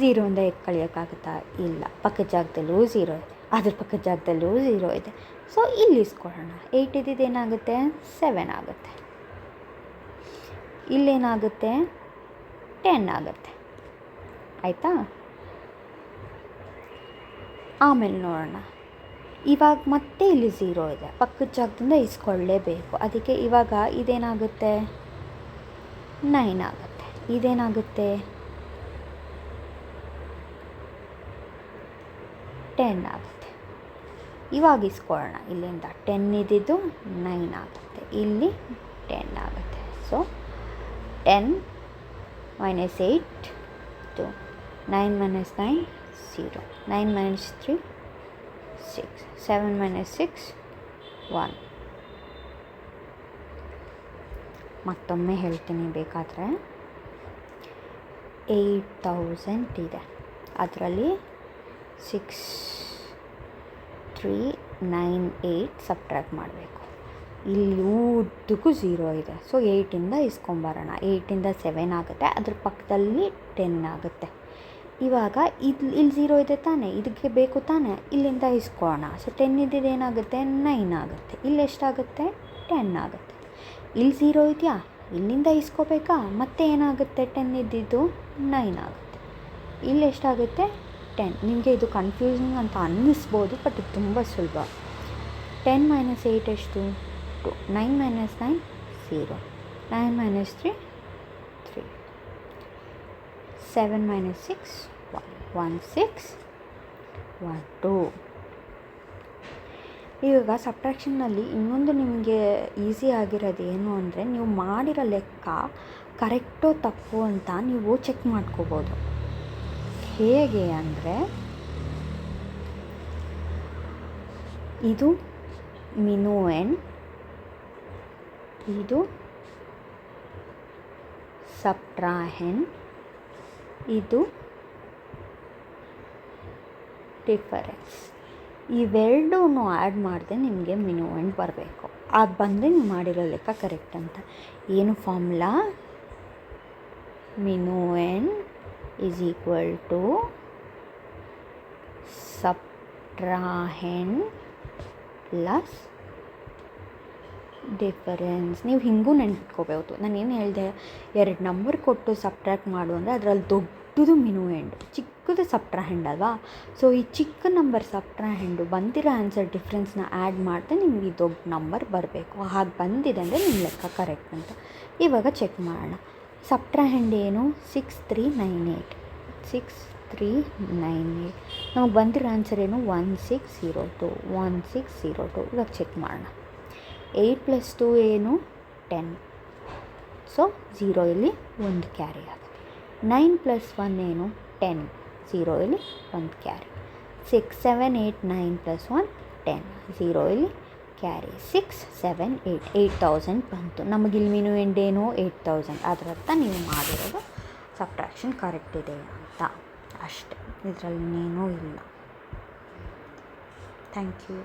0ಇಂದ 8 ಕಳಿಯೋಕ್ಕಾಗುತ್ತಾ? ಇಲ್ಲ. ಪಕ್ಕದ ಜಾಗದಲ್ಲೂ 0 ಇದೆ, ಅದ್ರ ಪಕ್ಕದ ಜಾಗದಲ್ಲೂ 0 ಇದೆ. ಸೊ ಇಲ್ಲಿ ಇಸ್ಕೊಳ್ಳೋಣ. 8 ಇದ್ದಿದ್ದು ಏನಾಗುತ್ತೆ? 7 ಆಗುತ್ತೆ. ಇಲ್ಲೇನಾಗುತ್ತೆ? 10 ಆಗುತ್ತೆ. ಆಯಿತಾ? ಆಮೇಲೆ ನೋಡೋಣ. ಇವಾಗ ಮತ್ತೆ ಇಲ್ಲಿ 0 ಇದೆ, ಪಕ್ಕದ ಜಾಗದಿಂದ ಇಸ್ಕೊಳ್ಳೇಬೇಕು. ಅದಕ್ಕೆ ಇವಾಗ ಇದೇನಾಗುತ್ತೆ? 9 ಆಗುತ್ತೆ. ಇದೇನಾಗುತ್ತೆ? 10 ಆಗುತ್ತೆ. ಇವಾಗ ಇಸ್ಕೊಳ್ಳೋಣ. ಇಲ್ಲಿಂದ 10 ಇದ್ದಿದ್ದು 9 ಆಗುತ್ತೆ. ಇಲ್ಲಿ 10 ಆಗುತ್ತೆ. So 10 minus 8 2. 9 minus 9 0. 9 minus 3 6. 7 minus 6 1. ಮತ್ತೊಮ್ಮೆ ಹೇಳ್ತೀನಿ ಬೇಕಾದರೆ. 8,000 ಇದೆ, ಅದರಲ್ಲಿ 6398 ಸಬ್ಟ್ರಾಕ್ಟ್ ಮಾಡಬೇಕು. ಇಲ್ಲಿ ಉದ್ದಕ್ಕೂ 0 ಇದೆ. ಸೊ 8ಇಂದ ಇಸ್ಕೊಂಬರೋಣ. 8ಇಂದ 7 ಆಗುತ್ತೆ, ಅದ್ರ ಪಕ್ಕದಲ್ಲಿ 10 ಆಗುತ್ತೆ. ಇವಾಗ ಇಲ್ಲಿ 0 ಇದೆ ತಾನೇ, ಇದಕ್ಕೆ ಬೇಕು ತಾನೇ, ಇಲ್ಲಿಂದ ಇಸ್ಕೊಳ್ಳೋಣ. ಸೊ 10 ಇದ್ದಿದ್ದು ಏನಾಗುತ್ತೆ? 9 ಆಗುತ್ತೆ. ಇಲ್ಲಿ ಎಷ್ಟಾಗುತ್ತೆ? 10 ಆಗುತ್ತೆ. ಇಲ್ಲಿ 0 ಇದೆಯಾ, ಇಲ್ಲಿಂದ ಇಸ್ಕೋಬೇಕಾ? ಮತ್ತೆ ಏನಾಗುತ್ತೆ? 10 ಇದ್ದಿದ್ದು 9 ಆಗುತ್ತೆ. ಇಲ್ಲಿ ಎಷ್ಟಾಗುತ್ತೆ? 10. ನಿಮಗೆ ಇದು ಕನ್ಫ್ಯೂಸಿಂಗ್ ಅಂತ ಅನ್ನಿಸ್ಬೋದು, ಬಟ್ ಇದು ತುಂಬ ಸುಲಭ. 10 ಮೈನಸ್ 8 ಎಷ್ಟು? 2. 9 ಮೈನಸ್ 9 0. 9 ಮೈನಸ್ 3 3. 7 minus 6 1. 1 6 1 2. ಇವಾಗ ಸಬ್ಟ್ರಾಕ್ಷನ್ನಲ್ಲಿ ಇನ್ನೊಂದು ನಿಮಗೆ ಈಸಿ ಆಗಿರೋದು ಏನು ಅಂದರೆ, ನೀವು ಮಾಡಿರೋ ಲೆಕ್ಕ ಕರೆಕ್ಟೋ ತಪ್ಪು ಅಂತ ನೀವು ಚೆಕ್ ಮಾಡ್ಕೋಬೋದು. ಹೇಗೆ ಅಂದರೆ, ಇದು ಮಿನುಯೆಂಡ್, ಇದು ಸಬ್ಟ್ರಾಹೆಂಡ್, ಇದು ಡಿಫರೆನ್ಸ್. ಇವೆರಡೂ ಆ್ಯಡ್ ಮಾಡಿದೆ ನಿಮಗೆ ಮಿನುಯೆಂಡ್ ಬರಬೇಕು. ಅದು ಬಂದರೆ ನೀವು ಮಾಡಿರೋ ಲೆಕ್ಕ ಕರೆಕ್ಟ್ ಅಂತ. ಏನು formula? Minuend is equal to subtrahend plus difference. ನೀವು ಹಿಂಗೂ ನೆನ್ಪಿಟ್ಕೋಬೇಕು. ನಾನು ಏನು ಹೇಳಿದೆ, 2 ನಂಬರ್ ಕೊಟ್ಟು ಸಬ್ಟ್ರ್ಯಾಕ್ಟ್ ಮಾಡು ಅಂದರೆ ಅದರಲ್ಲಿ ದೊಡ್ಡದು ಮಿನುಯೆಂಡ್, ಚಿಕ್ಕದು ಸಬ್ಟ್ರಾಹೆಂಡ್ ಅಲ್ವಾ. ಸೊ ಈ ಚಿಕ್ಕ ನಂಬರ್ ಸಬ್ಟ್ರಾಹೆಂಡು ಬಂದಿರೋ ಆನ್ಸರ್ ಡಿಫ್ರೆನ್ಸ್ನ ಆ್ಯಡ್ ಮಾಡಿದೆ ನಿಮಗೆ ಈ ದೊಡ್ಡ ನಂಬರ್ ಬರಬೇಕು. ಹಾಗೆ ಬಂದಿದೆ ಅಂದರೆ ನಿಮ್ಮ ಲೆಕ್ಕ ಕರೆಕ್ಟ್ ಅಂತ. ಇವಾಗ ಚೆಕ್ ಮಾಡೋಣ. ಸಬ್ಟ್ರಾಹೆಂಡ್ ಏನು? 6398. 6398. ನಮಗೆ ಬಂದಿರೋ ಆನ್ಸರ್ ಏನು? 1602. 1602. ಇವಾಗ ಚೆಕ್ ಮಾಡೋಣ. 8 + 2 ಏನು? 10. ಸೊ 0 ಇಲ್ಲಿ 1 ಕ್ಯಾರಿ ಆಗುತ್ತೆ. 9 + 1 ಏನು? 10. 0 ಇಲ್ಲಿ 1 ಕ್ಯಾರಿ. 6 7 8 9 + 1 10. 0 ಇಲ್ಲಿ ಕ್ಯಾರಿ. 6 7 8 8000 ಬಂತು. ನಮಗಿಲ್ಲಿ ಮಿನುಯೆಂಡ್ ಏನು? 8000. ಅದರ ಅರ್ಥ ನೀವು ಮಾಡಿರೋದು ಸಬ್ಟ್ರಾಕ್ಷನ್ ಕರೆಕ್ಟ್ ಇದೆ ಅಂತ ಅಷ್ಟೆ. ಇದರಲ್ಲಿ ಇನ್ನೇನೂ ಇಲ್ಲ. Thank you.